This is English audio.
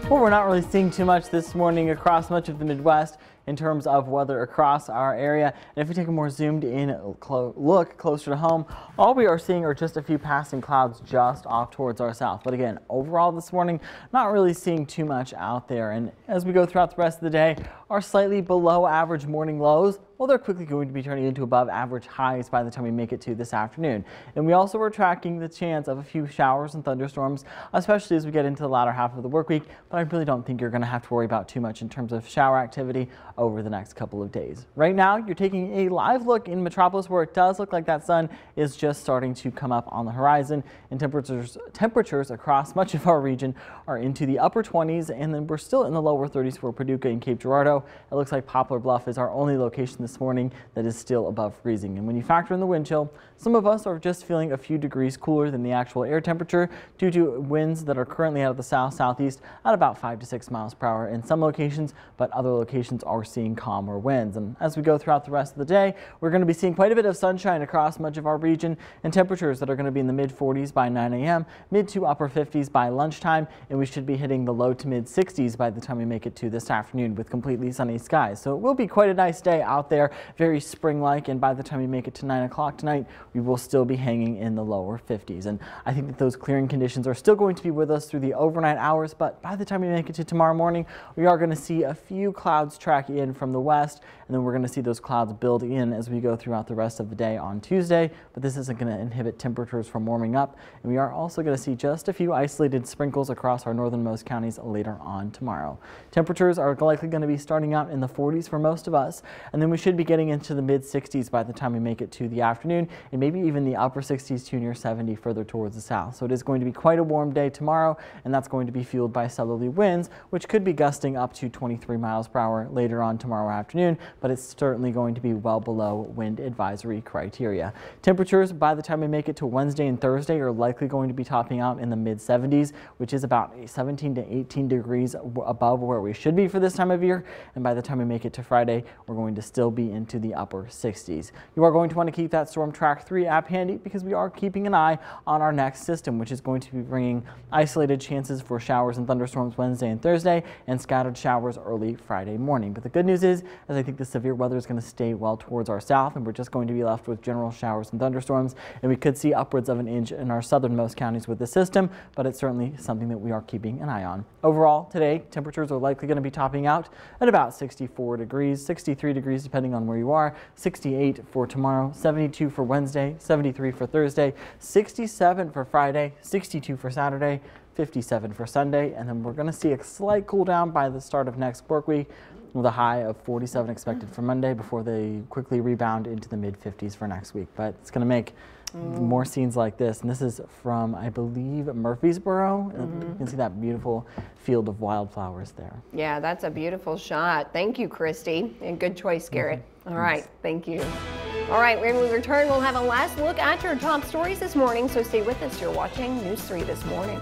Well, we're not really seeing too much this morning across much of the Midwest in terms of weather across our area. And if we take a more zoomed in look closer to home, all we are seeing are just a few passing clouds just off towards our south. But again, overall this morning, not really seeing too much out there. And as we go throughout the rest of the day, our slightly below average morning lows, well, they're quickly going to be turning into above average highs by the time we make it to this afternoon. And we also are tracking the chance of a few showers and thunderstorms, especially as we get into the latter half of the work week. But I really don't think you're going to have to worry about too much in terms of shower activity over the next couple of days. Right now, you're taking a live look in Metropolis, where it does look like that sun is just starting to come up on the horizon, and temperatures across much of our region are into the upper 20s, and then we're still in the lower 30s for Paducah and Cape Girardeau. It looks like Poplar Bluff is our only location this morning that is still above freezing. And when you factor in the wind chill, some of us are just feeling a few degrees cooler than the actual air temperature due to winds that are currently out of the south-southeast at about 5 to 6 miles per hour in some locations, but other locations are seeing calmer winds. And as we go throughout the rest of the day, we're going to be seeing quite a bit of sunshine across much of our region, and temperatures that are going to be in the mid 40s by 9 a.m., mid to upper 50s by lunchtime, and we should be hitting the low to mid 60s by the time we make it to this afternoon with completely sunny skies. So it will be quite a nice day out there, very spring-like, and by the time we make it to 9 o'clock tonight, we will still be hanging in the lower 50s. And I think that those clearing conditions are still going to be with us through the overnight hours, but by the time we make it to tomorrow morning, we are going to see a few clouds track in from the west, and then we're going to see those clouds build in as we go throughout the rest of the day on Tuesday. But this isn't going to inhibit temperatures from warming up, and we are also going to see just a few isolated sprinkles across our northernmost counties later on tomorrow. Temperatures are likely going to be starting out in the 40s for most of us, and then we should be getting into the mid 60s by the time we make it to the afternoon, and maybe even the upper 60s to near 70 further towards the south. So it is going to be quite a warm day tomorrow, and that's going to be fueled by southerly winds, which could be gusting up to 23 miles per hour later on tomorrow afternoon, but it's certainly going to be well below wind advisory criteria. Temperatures by the time we make it to Wednesday and Thursday are likely going to be topping out in the mid 70s, which is about 17 to 18 degrees above where we should be for this time of year. And by the time we make it to Friday, we're going to still be into the upper 60s. You are going to want to keep that Storm Track 3 app handy, because we are keeping an eye on our next system, which is going to be bringing isolated chances for showers and thunderstorms Wednesday and Thursday, and scattered showers early Friday morning. But the good news is I think the severe weather is going to stay well towards our south, and we're just going to be left with general showers and thunderstorms, and we could see upwards of an inch in our southernmost counties with the system, but it's certainly something that we are keeping an eye on. Overall, today, temperatures are likely going to be topping out at about 64 degrees, 63 degrees depending on where you are, 68 for tomorrow, 72 for Wednesday, 73 for Thursday, 67 for Friday, 62 for Saturday, 57 for Sunday, and then we're going to see a slight cool down by the start of next work week, with a high of 47 expected for Monday before they quickly rebound into the mid 50s for next week. But it's going to make more scenes like this, and this is from, I believe, Murfreesboro. You can see that beautiful field of wildflowers there. Yeah, that's a beautiful shot. Thank you, Christy, and good choice, Garrett. All right, thank you. All right, when we return, we'll have a last look at your top stories this morning, so stay with us. You're watching News 3 This Morning.